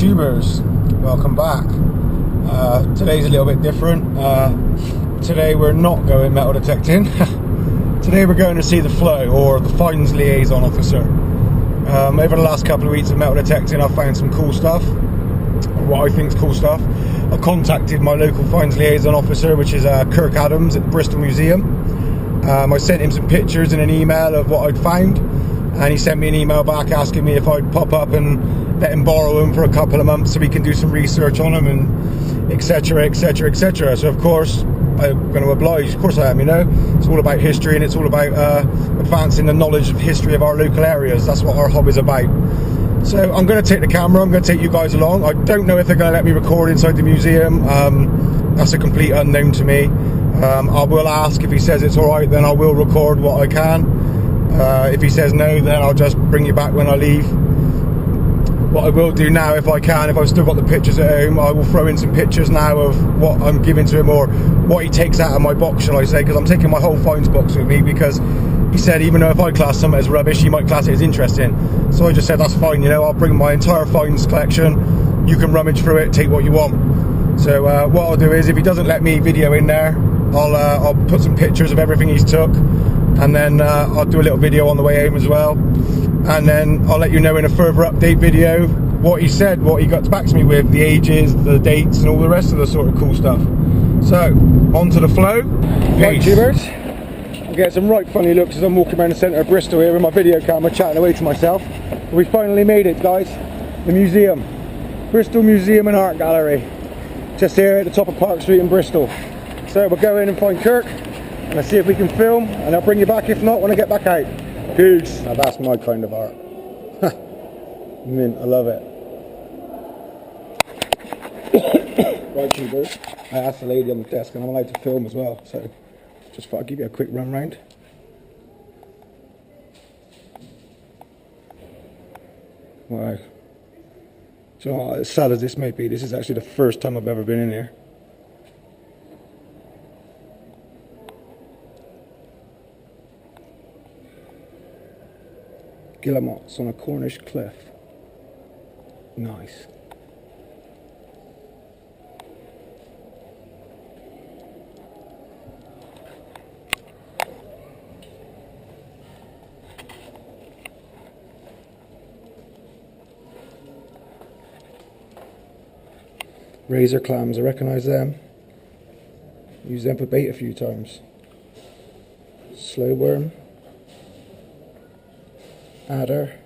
tubers, welcome back. Today's a little bit different. Today we're not going metal detecting. Today we're going to see the flow, or the fines liaison officer. Over the last couple of weeks of metal detecting, I've found some cool stuff, or what I think is cool stuff. I contacted my local fines liaison officer, which is Kirk Adams at the Bristol Museum. I sent him some pictures and an email of what I'd found, and he sent me an email back asking me if I'd pop up and let him borrow them for a couple of months so we can do some research on them, and etc, etc, etc. So of course I'm going to oblige. Of course I am, you know. It's all about history, and it's all about advancing the knowledge of history of our local areas. That's what our hobby's about. So I'm going to take the camera, I'm going to take you guys along. I don't know if they're going to let me record inside the museum. That's a complete unknown to me. I will ask. If he says it's alright, then I will record what I can. If he says no, then I'll just bring you back when I leave. What I will do now, if I can, if I've still got the pictures at home, I will throw in some pictures now of what I'm giving to him, or what he takes out of my box, shall I say, because I'm taking my whole fines box with me, because he said even though if I class something as rubbish, he might class it as interesting. So I just said that's fine, you know, I'll bring my entire fines collection, you can rummage through it, take what you want. So what I'll do is, if he doesn't let me video in there, I'll put some pictures of everything he's took, and then I'll do a little video on the way home as well. And then I'll let you know in a further update video what he said, what he got back to me with, the ages, the dates, and all the rest of the sort of cool stuff. So, on to the flow. Right, tubers. I get some right funny looks as I'm walking around the centre of Bristol here with my video camera chatting away to myself. But we finally made it, guys. The museum. Bristol Museum and Art Gallery. Just here at the top of Park Street in Bristol. So we'll go in and find Kirk, and I'll see if we can film, and I'll bring you back if not when I get back out. Peace. Now that's my kind of art. Mint, I love it. Right, tubers. I asked the lady on the desk, and I'm allowed to film as well, so just thought I'd give you a quick run round. Wow. So as sad as this may be, this is actually the first time I've ever been in here. Guillemots on a Cornish cliff. Nice. Razor clams, I recognise them. Used them for bait a few times. Slow worm. Adder.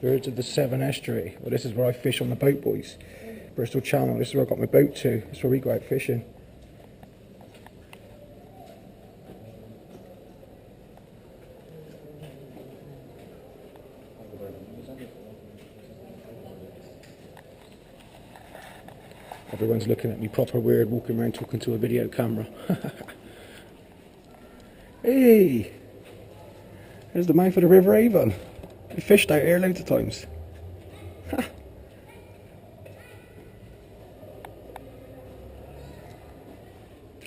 Birds of the Severn Estuary. Well, this is where I fish on the boat, boys. Bristol Channel. This is where I got my boat to. This is where we go out fishing. Everyone's looking at me proper weird, walking around talking to a video camera. Hey! There's the mouth of the River Avon. We fished out here loads of times.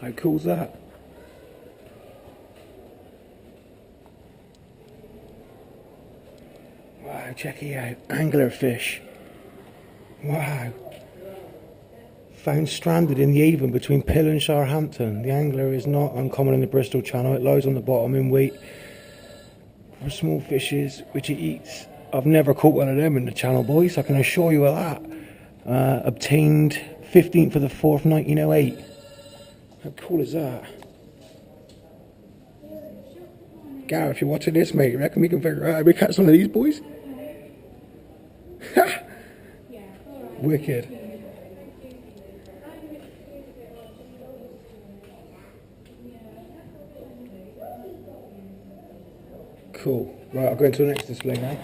How cool's that? Wow, check it out. Anglerfish. Wow. Found stranded in the Avon between Pill and Sharhampton. The angler is not uncommon in the Bristol Channel. It lies on the bottom in wait for small fishes which it eats. I've never caught one of them in the Channel, boys, I can assure you of that. Obtained 15th of the 4th 1908. How cool is that? Gareth, if you're watching this, mate, you reckon we can figure out how we catch one of these boys? Wicked. Cool. Right, I'll go into the next display now.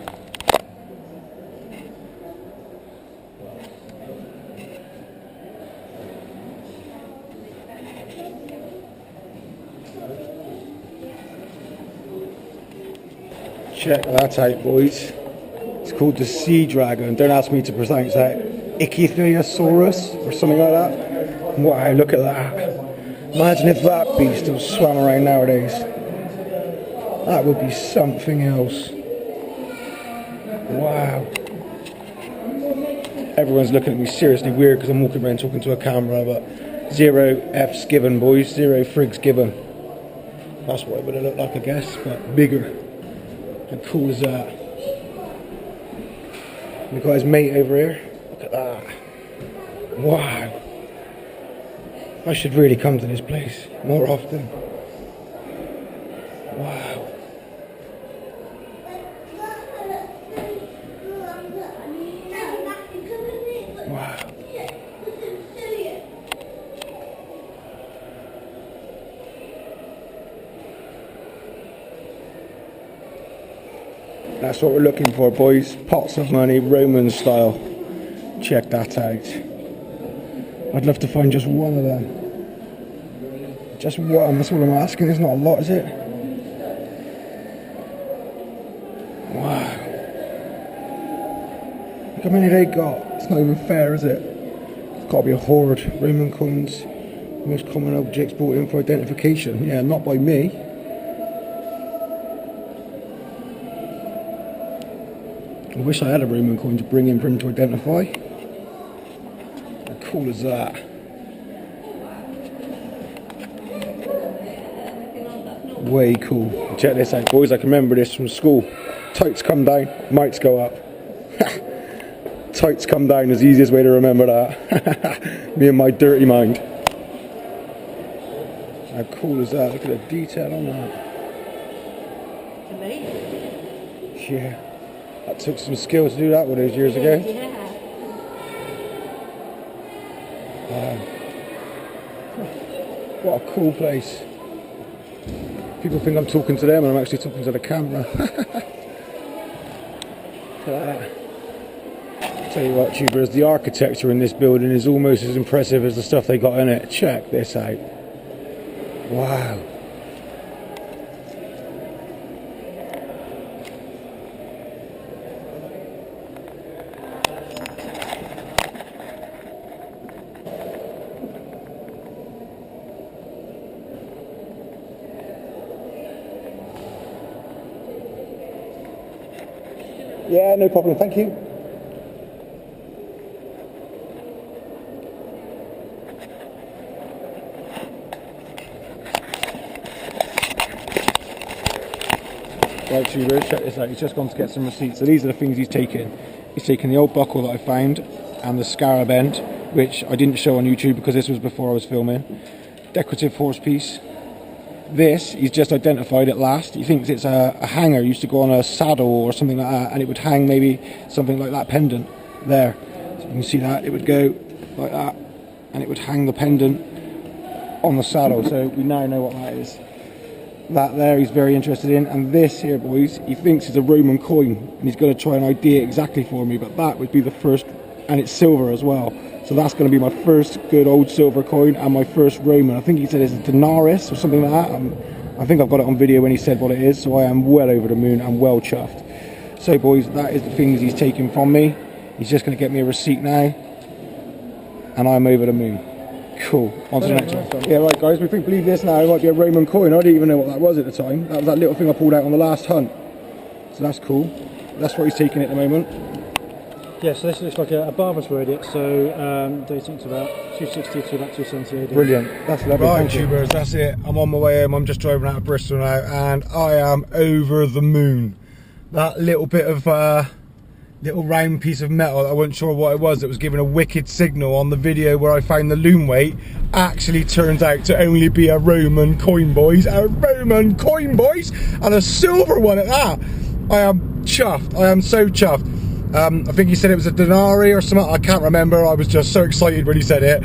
Check that out, boys. It's called the Sea Dragon. Don't ask me to pronounce that. Ichthyosaurus or something like that. Wow, look at that. Imagine if that beast was swam around nowadays. That would be something else. Wow. Everyone's looking at me seriously weird because I'm walking around talking to a camera, but 0 F's given, boys. 0 frigs given. That's what it would have looked like, I guess, but bigger. How cool is that? We've got his mate over here. Look at that. Wow. I should really come to this place more often. Wow. Wow. That's what we're looking for, boys. Pots of money, Roman style. Check that out. I'd love to find just one of them. Just one, that's all I'm asking. There's not a lot, is it? Wow. Look how many they got. It's not even fair, is it? It's got to be a hoard. Roman coins, most common objects brought in for identification. Yeah, not by me. I wish I had a Roman coin to bring in for him to identify. How cool is that? Way cool. Check this out, boys. I can remember this from school. Tights come down, mites go up. Tights come down is the easiest way to remember that. Me and my dirty mind. How cool is that? Look at the detail on that. Yeah. That took some skill to do that all those years ago. Yeah. Wow. What a cool place. People think I'm talking to them and I'm actually talking to the camera. Tell you what, tubers, the architecture in this building is almost as impressive as the stuff they got in it. Check this out. Wow. Yeah, no problem, thank you. Right, tubers, check this out. He's just gone to get some receipts. So these are the things he's taken. He's taken the old buckle that I found and the scarab end, which I didn't show on YouTube because this was before I was filming. Decorative horse piece. This, he's just identified at last. He thinks it's a hanger. It used to go on a saddle or something like that, and it would hang maybe something like that pendant there. So you can see that. It would go like that, and it would hang the pendant on the saddle. So we now know what that is. That there he's very interested in, and this here, boys, he thinks is a Roman coin, and he's going to try and ID it exactly for me, but that would be the first, and it's silver as well. So that's going to be my first good old silver coin and my first Roman. I think he said it's a denarius or something like that. I think I've got it on video when he said what it is, so I am well over the moon and well chuffed. So boys, that is the things he's taken from me. He's just going to get me a receipt now, and I'm over the moon. Cool. On to the next one. Yeah, right guys, we think, believe this now, it might be a Roman coin. I didn't even know what that was at the time. That was that little thing I pulled out on the last hunt. So that's cool. That's what he's taking at the moment. Yeah, so this looks like a barber's verdict, so dating to about 260 to about 270 AD. Brilliant. That's lovely. Right, tubers, that's it. I'm on my way home. I'm just driving out of Bristol now, and I am over the moon. That little bit of little round piece of metal, I wasn't sure what it was, that was giving a wicked signal on the video where I found the loom weight, actually turns out to only be a Roman coin, boys. A Roman coin, boys, and a silver one at that. I am chuffed. I am so chuffed. I think he said it was a denarii or something. I can't remember. I was just so excited when he said it.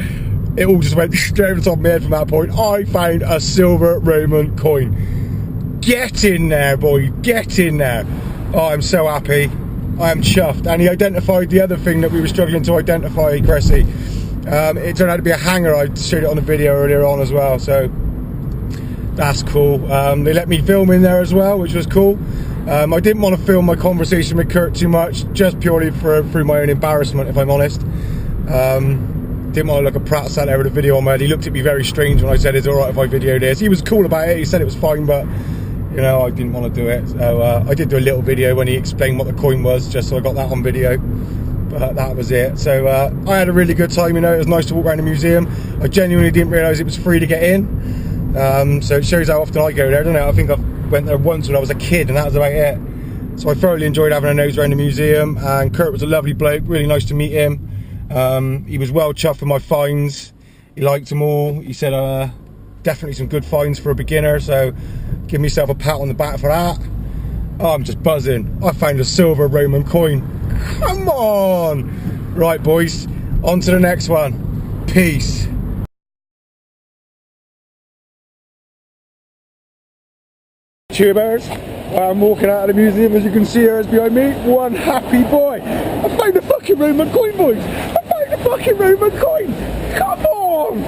It all just went straight over the top of my head from that point. I found a silver Roman coin. Get in there, boy. Get in there. Oh, I'm so happy. I am chuffed. And he identified the other thing that we were struggling to identify, Cressy. It turned out to be a hanger. I showed it on the video earlier on as well. So that's cool. They let me film in there as well, which was cool. I didn't want to film my conversation with Kurt too much, just purely through my own embarrassment, if I'm honest. Didn't want to look a prat sat there with a video on my head. He looked at me very strange when I said it's alright if I video this. He was cool about it, he said it was fine, but you know, I didn't want to do it. So I did do a little video when he explained what the coin was, just so I got that on video. But that was it. So I had a really good time, you know. It was nice to walk around the museum. I genuinely didn't realise it was free to get in. So it shows how often I go there, doesn't it? I think I went there once when I was a kid and that was about it. So I thoroughly enjoyed having a nose around the museum, and Kurt was a lovely bloke, really nice to meet him. He was well chuffed with my finds. He liked them all. He said definitely some good finds for a beginner, so give myself a pat on the back for that. Oh, I'm just buzzing. I found a silver Roman coin. Come on! Right boys, on to the next one. Peace. Cheers. I'm walking out of the museum, as you can see here behind me. One happy boy. I found a fucking Roman coin, boys. I found a fucking Roman coin. Come on!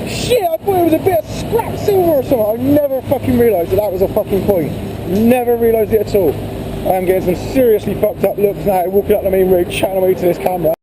Shit, I thought it was a bit of scrap silver or something. I never fucking realised that was a fucking coin. Never realised it at all. I'm getting some seriously fucked up looks now, walking up the main road, chatting away to this camera.